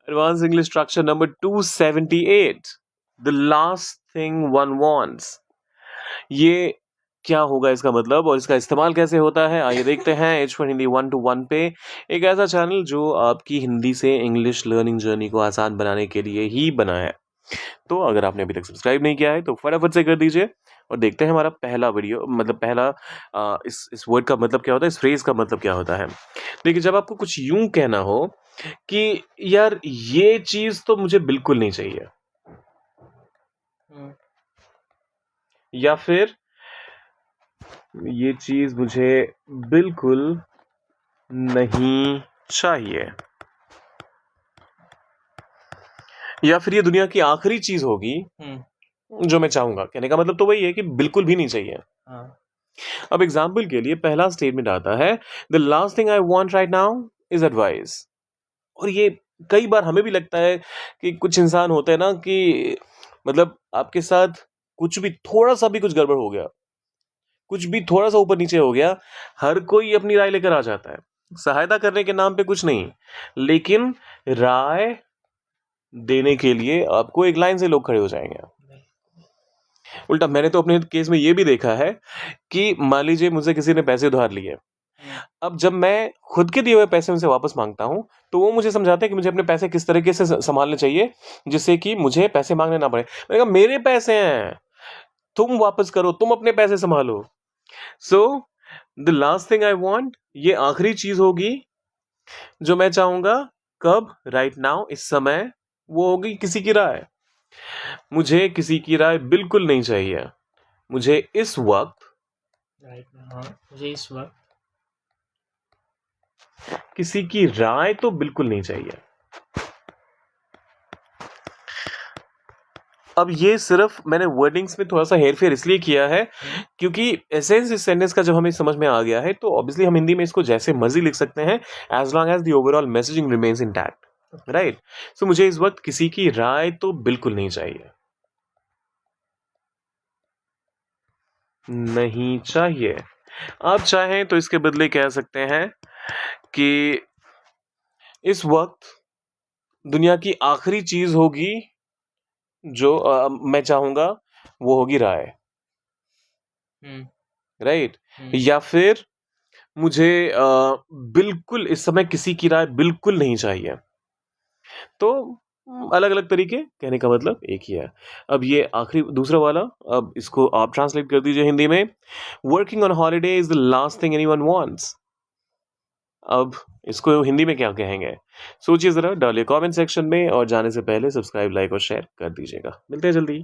Advanced English structure number 278. The last thing one wants. ये क्या होगा इसका मतलब और इसका इस्तेमाल कैसे होता है, आइए देखते हैं H1 हिंदी 1 to 1 पे। एक ऐसा चैनल जो आपकी हिंदी से इंग्लिश लर्निंग जर्नी को आसान बनाने के लिए ही बना है। तो अगर आपने अभी तक सब्सक्राइब नहीं किया है तो फटाफट से कर दीजिए और देखते हैं हमारा पहला वीडियो, मतलब पहला इस वर्ड का मतलब क्या होता है, इस फ्रेज का मतलब क्या होता है। देखिए, जब आपको कुछ यूं कहना हो कि यार ये चीज तो मुझे बिल्कुल नहीं चाहिए, या फिर ये चीज मुझे बिल्कुल नहीं चाहिए, या फिर ये दुनिया की आखिरी चीज होगी जो मैं चाहूंगा। कहने का मतलब तो वही है कि बिल्कुल भी नहीं चाहिए। अब एग्जाम्पल के लिए पहला स्टेटमेंट आता है, the last thing I want right now is advice. और ये कई बार हमें भी लगता है कि कुछ इंसान होते हैं ना कि मतलब आपके साथ कुछ भी थोड़ा सा भी कुछ गड़बड़ हो गया, कुछ भी थोड़ा सा ऊपर नीचे हो गया, हर कोई अपनी राय लेकर आ जाता है, सहायता करने के नाम पे कुछ नहीं, लेकिन राय देने के लिए आपको एक लाइन से लोग खड़े हो जाएंगे। उल्टा मैंने तो अपने केस में ये भी देखा है कि मान लीजिए मुझसे किसी ने पैसे उधार लिए, अब जब मैं खुद के दिए हुए पैसे उनसे वापस मांगता हूं तो वो मुझे समझाते हैं कि मुझे अपने पैसे किस तरीके से संभालने चाहिए जिससे कि मुझे पैसे मांगने ना पड़े। मैंने कहा मेरे पैसे हैं, तुम वापस करो, तुम अपने पैसे संभालो। So the last thing I want, ये आखिरी चीज होगी जो मैं चाहूंगा। कब? राइट नाउ, इस समय। वो होगी किसी की राय। मुझे किसी की राय बिल्कुल नहीं चाहिए, मुझे इस वक्त, मुझे इस वक्त किसी की राय तो बिल्कुल नहीं चाहिए। अब ये सिर्फ मैंने वर्डिंग्स में थोड़ा सा हेरफेर इसलिए किया है क्योंकि एसेंस इस सेंटेंस का जब हमें समझ में आ गया है तो ऑब्वियसली हम हिंदी में इसको जैसे मर्जी लिख सकते हैं, as long as the overall messaging remains intact, right. So मुझे इस वक्त किसी की राय तो बिल्कुल नहीं चाहिए, नहीं चाहिए। आप चाहें तो इसके बदले कह सकते हैं कि इस वक्त दुनिया की आखिरी चीज होगी जो मैं चाहूंगा, वो होगी राय, राइट। या फिर मुझे बिल्कुल इस समय किसी की राय बिल्कुल नहीं चाहिए। तो अलग अलग तरीके, कहने का मतलब एक ही है। अब ये आखिरी दूसरा वाला, अब इसको आप ट्रांसलेट कर दीजिए हिंदी में। Working on holiday is the last thing anyone wants. अब इसको हिंदी में क्या कहेंगे, सोचिए जरा, डालिए कमेंट सेक्शन में और जाने से पहले सब्सक्राइब, लाइक और शेयर कर दीजिएगा। मिलते हैं जल्दी।